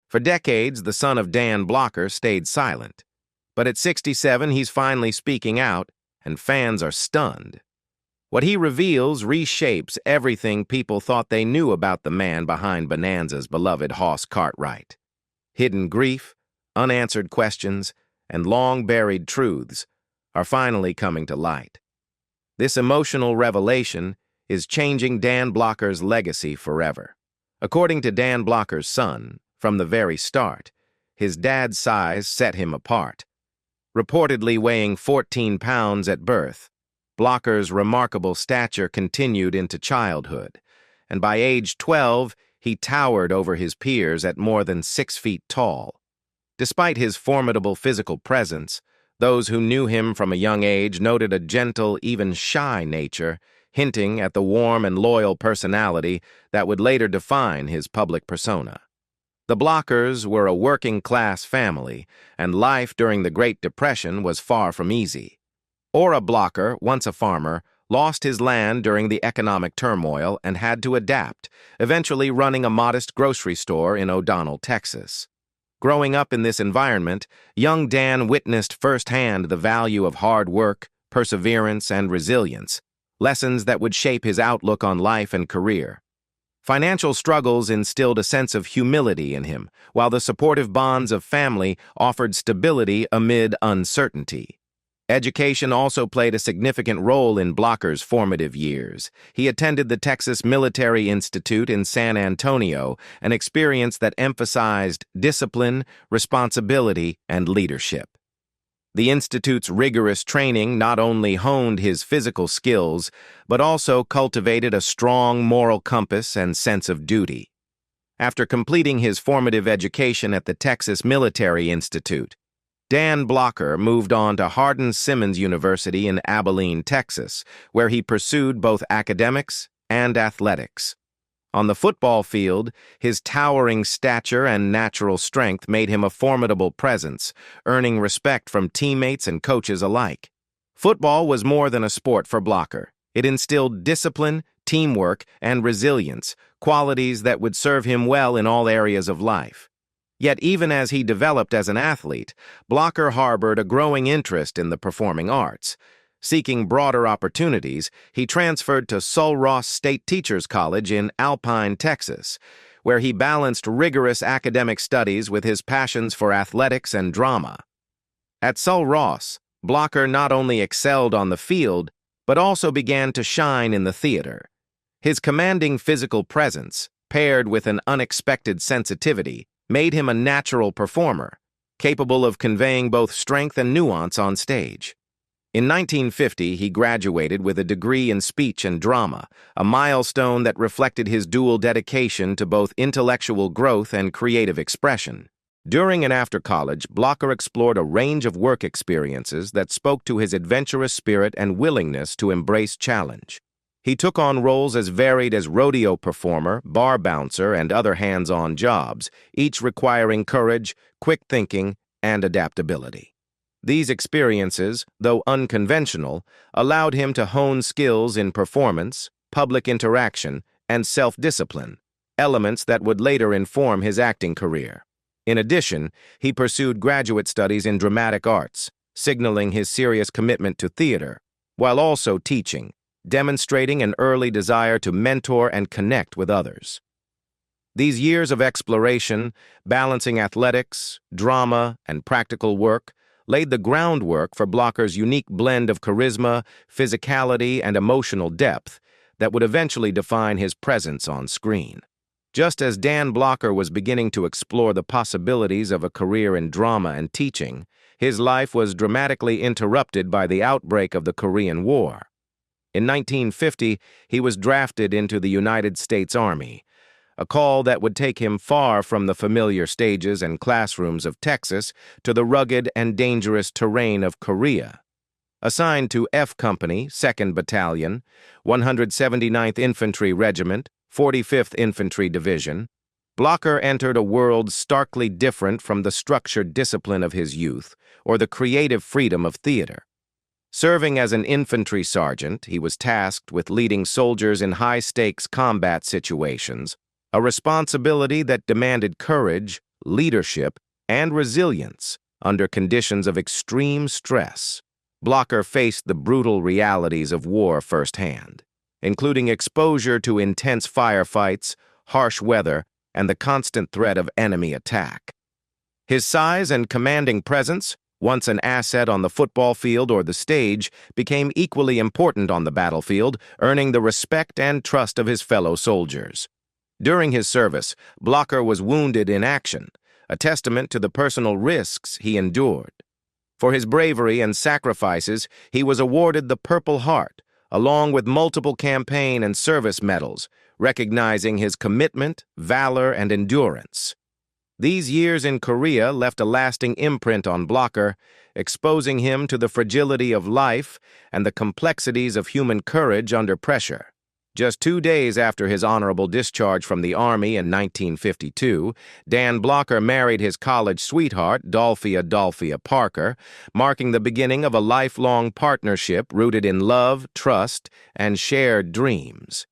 For decades, the son of Dan Blocker stayed silent. But at 67, he's finally speaking out, and fans are stunned. What he reveals reshapes everything people thought they knew about the man behind Bonanza's beloved Hoss Cartwright. Hidden grief, unanswered questions, and long-buried truths are finally coming to light. This emotional revelation is changing Dan Blocker's legacy forever. According to Dan Blocker's son, from the very start, his dad's size set him apart. Reportedly weighing 14 pounds at birth, Blocker's remarkable stature continued into childhood, and by age 12, he towered over his peers at more than 6 feet tall. Despite his formidable physical presence, those who knew him from a young age noted a gentle, even shy nature, hinting at the warm and loyal personality that would later define his public persona. The Blockers were a working-class family, and life during the Great Depression was far from easy. Ora Blocker, once a farmer, lost his land during the economic turmoil and had to adapt, eventually running a modest grocery store in O'Donnell, Texas. Growing up in this environment, young Dan witnessed firsthand the value of hard work, perseverance, and resilience, lessons that would shape his outlook on life and career. Financial struggles instilled a sense of humility in him, while the supportive bonds of family offered stability amid uncertainty. Education also played a significant role in Blocker's formative years. He attended the Texas Military Institute in San Antonio, an experience that emphasized discipline, responsibility, and leadership. The Institute's rigorous training not only honed his physical skills, but also cultivated a strong moral compass and sense of duty. After completing his formative education at the Texas Military Institute, Dan Blocker moved on to Hardin-Simmons University in Abilene, Texas, where he pursued both academics and athletics. On the football field, his towering stature and natural strength made him a formidable presence, earning respect from teammates and coaches alike. Football was more than a sport for Blocker. It instilled discipline, teamwork, and resilience, qualities that would serve him well in all areas of life. Yet even as he developed as an athlete, Blocker harbored a growing interest in the performing arts. Seeking broader opportunities, he transferred to Sul-Ross State Teachers College in Alpine, Texas, where he balanced rigorous academic studies with his passions for athletics and drama. At Sul-Ross, Blocker not only excelled on the field, but also began to shine in the theater. His commanding physical presence, paired with an unexpected sensitivity, made him a natural performer, capable of conveying both strength and nuance on stage. In 1950, he graduated with a degree in speech and drama, a milestone that reflected his dual dedication to both intellectual growth and creative expression. During and after college, Blocker explored a range of work experiences that spoke to his adventurous spirit and willingness to embrace challenge. He took on roles as varied as rodeo performer, bar bouncer, and other hands-on jobs, each requiring courage, quick thinking, and adaptability. These experiences, though unconventional, allowed him to hone skills in performance, public interaction, and self-discipline, elements that would later inform his acting career. In addition, he pursued graduate studies in dramatic arts, signaling his serious commitment to theater, while also teaching, demonstrating an early desire to mentor and connect with others. These years of exploration, balancing athletics, drama, and practical work, laid the groundwork for Blocker's unique blend of charisma, physicality, and emotional depth that would eventually define his presence on screen. Just as Dan Blocker was beginning to explore the possibilities of a career in drama and teaching, his life was dramatically interrupted by the outbreak of the Korean War. In 1950, he was drafted into the United States Army, a call that would take him far from the familiar stages and classrooms of Texas to the rugged and dangerous terrain of Korea. Assigned to F Company, 2nd Battalion, 179th Infantry Regiment, 45th Infantry Division, Blocker entered a world starkly different from the structured discipline of his youth or the creative freedom of theater. Serving as an infantry sergeant, he was tasked with leading soldiers in high-stakes combat situations, a responsibility that demanded courage, leadership, and resilience under conditions of extreme stress. Blocker faced the brutal realities of war firsthand, including exposure to intense firefights, harsh weather, and the constant threat of enemy attack. His size and commanding presence, once an asset on the football field or the stage, became equally important on the battlefield, earning the respect and trust of his fellow soldiers. During his service, Blocker was wounded in action, a testament to the personal risks he endured. For his bravery and sacrifices, he was awarded the Purple Heart, along with multiple campaign and service medals, recognizing his commitment, valor, and endurance. These years in Korea left a lasting imprint on Blocker, exposing him to the fragility of life and the complexities of human courage under pressure. Just 2 days after his honorable discharge from the Army in 1952, Dan Blocker married his college sweetheart, Dolphia Parker, marking the beginning of a lifelong partnership rooted in love, trust, and shared dreams.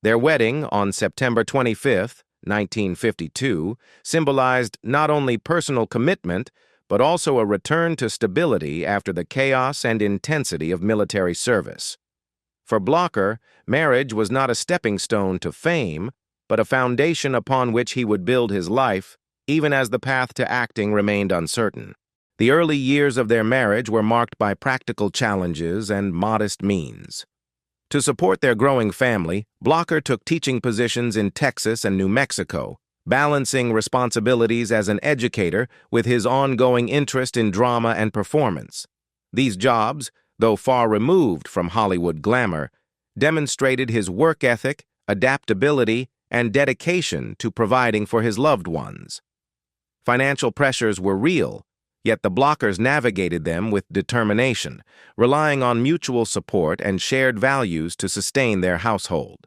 Their wedding on September 25th, 1952, symbolized not only personal commitment, but also a return to stability after the chaos and intensity of military service. For Blocker, marriage was not a stepping stone to fame, but a foundation upon which he would build his life, even as the path to acting remained uncertain. The early years of their marriage were marked by practical challenges and modest means. To support their growing family, Blocker took teaching positions in Texas and New Mexico, balancing responsibilities as an educator with his ongoing interest in drama and performance. These jobs, though far removed from Hollywood glamour, demonstrated his work ethic, adaptability, and dedication to providing for his loved ones. Financial pressures were real, yet the Blockers navigated them with determination, relying on mutual support and shared values to sustain their household.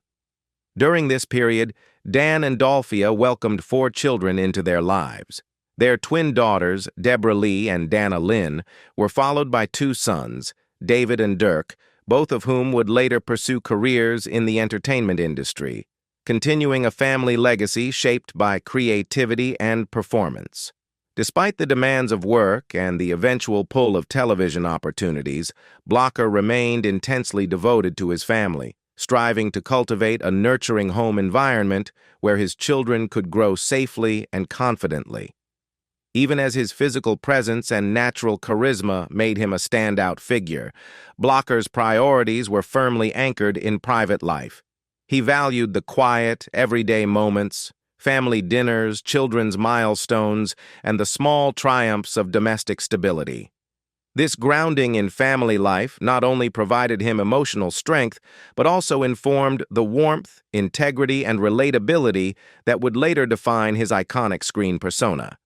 During this period, Dan and Dolphia welcomed 4 children into their lives. Their twin daughters, Deborah Lee and Dana Lynn, were followed by 2 sons, David and Dirk, both of whom would later pursue careers in the entertainment industry, continuing a family legacy shaped by creativity and performance. Despite the demands of work and the eventual pull of television opportunities, Blocker remained intensely devoted to his family, striving to cultivate a nurturing home environment where his children could grow safely and confidently. Even as his physical presence and natural charisma made him a standout figure, Blocker's priorities were firmly anchored in private life. He valued the quiet, everyday moments, family dinners, children's milestones, and the small triumphs of domestic stability. This grounding in family life not only provided him emotional strength, but also informed the warmth, integrity, and relatability that would later define his iconic screen persona.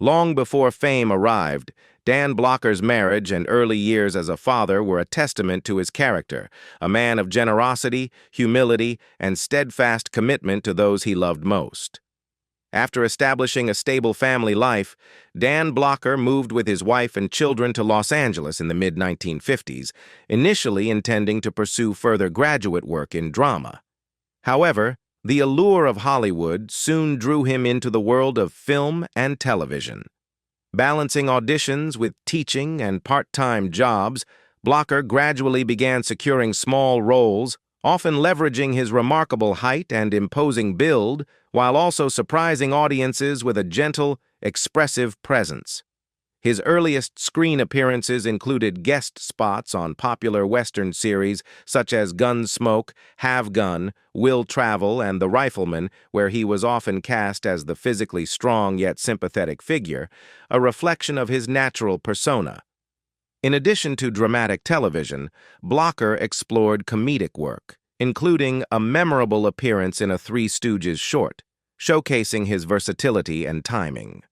Long before fame arrived, Dan Blocker's marriage and early years as a father were a testament to his character, a man of generosity, humility, and steadfast commitment to those he loved most. After establishing a stable family life, Dan Blocker moved with his wife and children to Los Angeles in the mid-1950s, initially intending to pursue further graduate work in drama. However, the allure of Hollywood soon drew him into the world of film and television. Balancing auditions with teaching and part-time jobs, Blocker gradually began securing small roles, often leveraging his remarkable height and imposing build, while also surprising audiences with a gentle, expressive presence. His earliest screen appearances included guest spots on popular Western series such as Gunsmoke, Have Gun, Will Travel, and The Rifleman, where he was often cast as the physically strong yet sympathetic figure, a reflection of his natural persona. In addition to dramatic television, Blocker explored comedic work, including a memorable appearance in a Three Stooges short, showcasing his versatility and timing.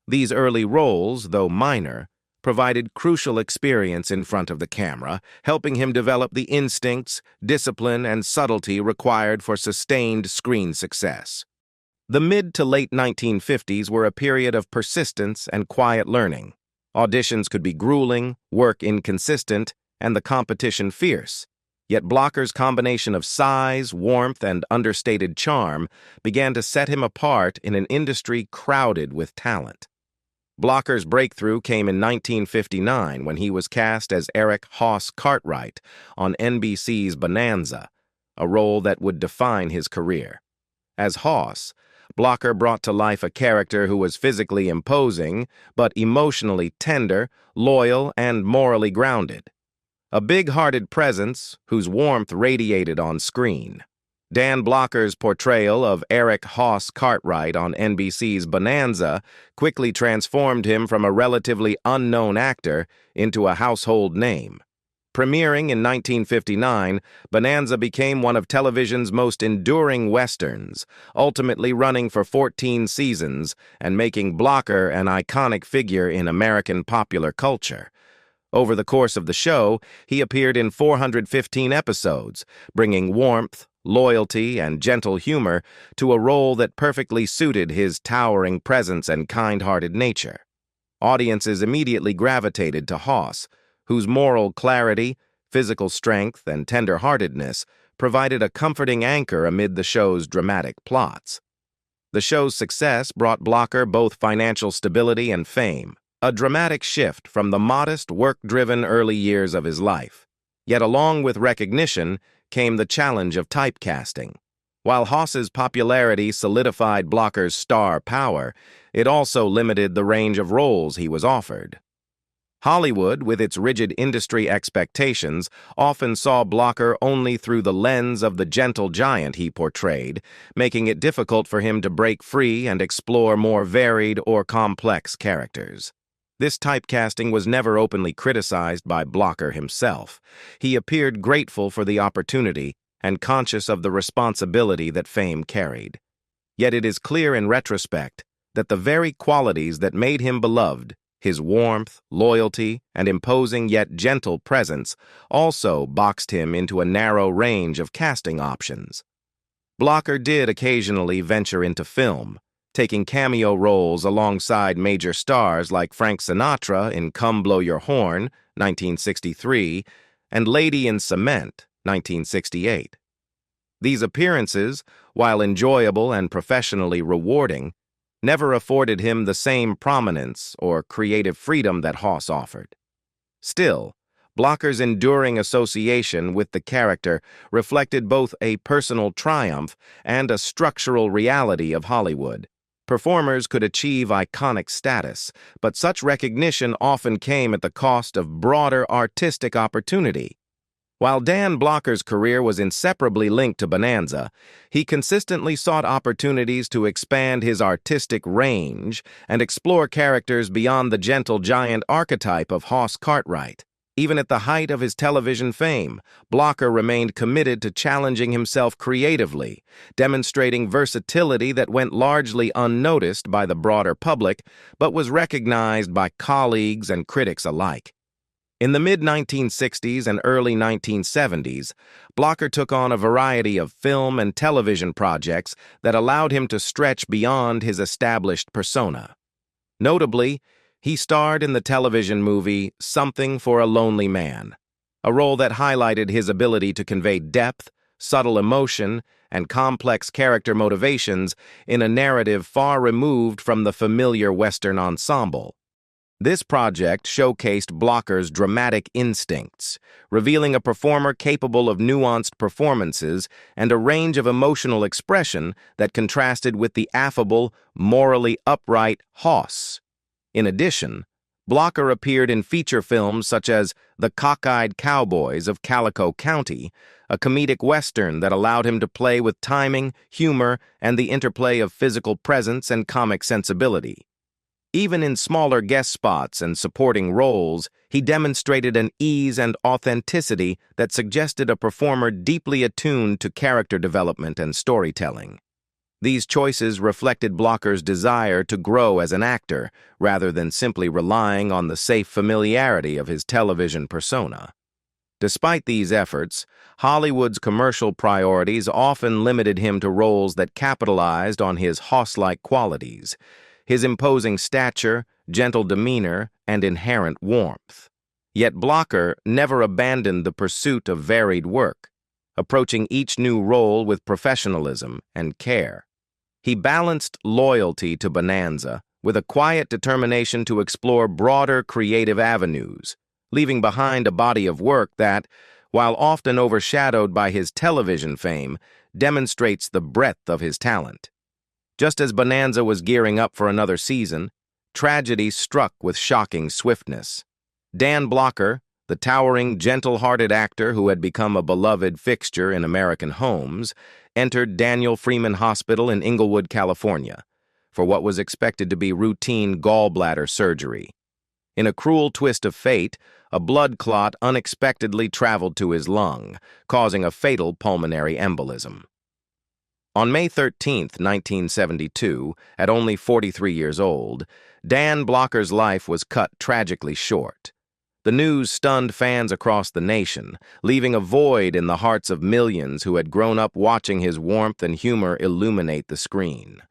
These early roles, though minor, provided crucial experience in front of the camera, helping him develop the instincts, discipline, and subtlety required for sustained screen success. The mid to late 1950s were a period of persistence and quiet learning. Auditions could be grueling, work inconsistent, and the competition fierce. Yet Blocker's combination of size, warmth, and understated charm began to set him apart in an industry crowded with talent. Blocker's breakthrough came in 1959 when he was cast as Eric Hoss Cartwright on NBC's Bonanza, a role that would define his career. As Hoss, Blocker brought to life a character who was physically imposing, but emotionally tender, loyal, and morally grounded. A big-hearted presence whose warmth radiated on screen. Dan Blocker's portrayal of Eric Hoss Cartwright on NBC's Bonanza quickly transformed him from a relatively unknown actor into a household name. Premiering in 1959, Bonanza became one of television's most enduring westerns, ultimately running for 14 seasons and making Blocker an iconic figure in American popular culture. Over the course of the show, he appeared in 415 episodes, bringing warmth, loyalty, and gentle humor to a role that perfectly suited his towering presence and kind-hearted nature. Audiences immediately gravitated to Hoss, whose moral clarity, physical strength, and tender-heartedness provided a comforting anchor amid the show's dramatic plots. The show's success brought Blocker both financial stability and fame, a dramatic shift from the modest, work-driven early years of his life. Yet along with recognition came the challenge of typecasting. While Hoss's popularity solidified Blocker's star power, it also limited the range of roles he was offered. Hollywood, with its rigid industry expectations, often saw Blocker only through the lens of the gentle giant he portrayed, making it difficult for him to break free and explore more varied or complex characters. This typecasting was never openly criticized by Blocker himself. He appeared grateful for the opportunity and conscious of the responsibility that fame carried. Yet it is clear in retrospect that the very qualities that made him beloved, his warmth, loyalty, and imposing yet gentle presence, also boxed him into a narrow range of casting options. Blocker did occasionally venture into film, taking cameo roles alongside major stars like Frank Sinatra in Come Blow Your Horn, 1963, and Lady in Cement, 1968. These appearances, while enjoyable and professionally rewarding, never afforded him the same prominence or creative freedom that Hoss offered. Still, Blocker's enduring association with the character reflected both a personal triumph and a structural reality of Hollywood. Performers could achieve iconic status, but such recognition often came at the cost of broader artistic opportunity. While Dan Blocker's career was inseparably linked to Bonanza, he consistently sought opportunities to expand his artistic range and explore characters beyond the gentle giant archetype of Hoss Cartwright. Even at the height of his television fame, Blocker remained committed to challenging himself creatively, demonstrating versatility that went largely unnoticed by the broader public, but was recognized by colleagues and critics alike. In the mid-1960s and early 1970s, Blocker took on a variety of film and television projects that allowed him to stretch beyond his established persona. Notably, he starred in the television movie Something for a Lonely Man, a role that highlighted his ability to convey depth, subtle emotion, and complex character motivations in a narrative far removed from the familiar Western ensemble. This project showcased Blocker's dramatic instincts, revealing a performer capable of nuanced performances and a range of emotional expression that contrasted with the affable, morally upright Hoss. In addition, Blocker appeared in feature films such as The Cockeyed Cowboys of Calico County, a comedic western that allowed him to play with timing, humor, and the interplay of physical presence and comic sensibility. Even in smaller guest spots and supporting roles, he demonstrated an ease and authenticity that suggested a performer deeply attuned to character development and storytelling. These choices reflected Blocker's desire to grow as an actor, rather than simply relying on the safe familiarity of his television persona. Despite these efforts, Hollywood's commercial priorities often limited him to roles that capitalized on his Hoss-like qualities, his imposing stature, gentle demeanor, and inherent warmth. Yet Blocker never abandoned the pursuit of varied work, approaching each new role with professionalism and care. He balanced loyalty to Bonanza with a quiet determination to explore broader creative avenues, leaving behind a body of work that, while often overshadowed by his television fame, demonstrates the breadth of his talent. Just as Bonanza was gearing up for another season, tragedy struck with shocking swiftness. Dan Blocker, the towering, gentle-hearted actor who had become a beloved fixture in American homes, entered Daniel Freeman Hospital in Inglewood, California, for what was expected to be routine gallbladder surgery. In a cruel twist of fate, a blood clot unexpectedly traveled to his lung, causing a fatal pulmonary embolism. On May 13, 1972, at only 43 years old, Dan Blocker's life was cut tragically short. The news stunned fans across the nation, leaving a void in the hearts of millions who had grown up watching his warmth and humor illuminate the screen.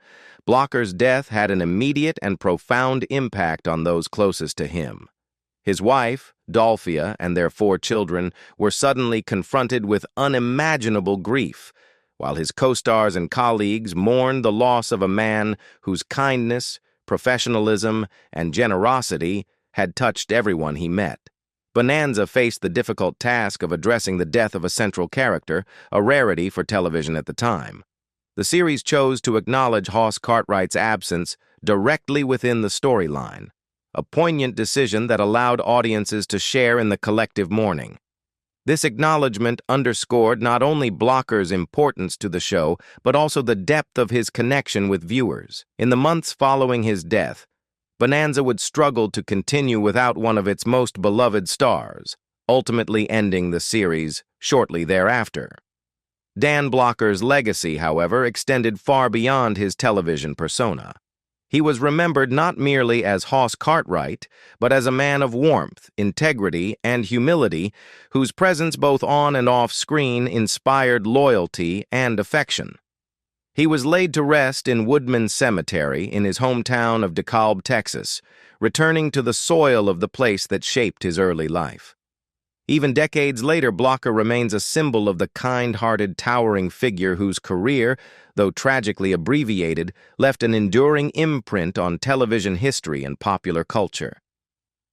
Blocker's death had an immediate and profound impact on those closest to him. His wife, Dolphia, and their 4 children were suddenly confronted with unimaginable grief, while his co-stars and colleagues mourned the loss of a man whose kindness, professionalism, and generosity had touched everyone he met. Bonanza faced the difficult task of addressing the death of a central character, a rarity for television at the time. The series chose to acknowledge Hoss Cartwright's absence directly within the storyline, a poignant decision that allowed audiences to share in the collective mourning. This acknowledgement underscored not only Blocker's importance to the show, but also the depth of his connection with viewers. In the months following his death, Bonanza would struggle to continue without one of its most beloved stars, ultimately ending the series shortly thereafter. Dan Blocker's legacy, however, extended far beyond his television persona. He was remembered not merely as Hoss Cartwright, but as a man of warmth, integrity, and humility, whose presence both on and off screen inspired loyalty and affection. He was laid to rest in Woodman Cemetery in his hometown of DeKalb, Texas, returning to the soil of the place that shaped his early life. Even decades later, Blocker remains a symbol of the kind-hearted, towering figure whose career, though tragically abbreviated, left an enduring imprint on television history and popular culture.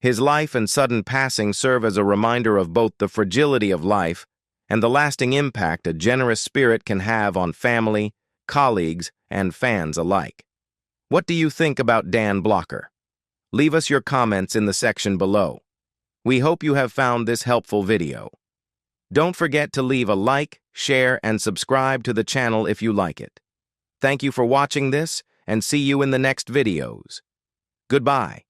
His life and sudden passing serve as a reminder of both the fragility of life and the lasting impact a generous spirit can have on family, colleagues, and fans alike. What do you think about Dan Blocker? Leave us your comments in the section below. We hope you have found this helpful video. Don't forget to leave a like, share, and subscribe to the channel if you like it. Thank you for watching this, and see you in the next videos. Goodbye.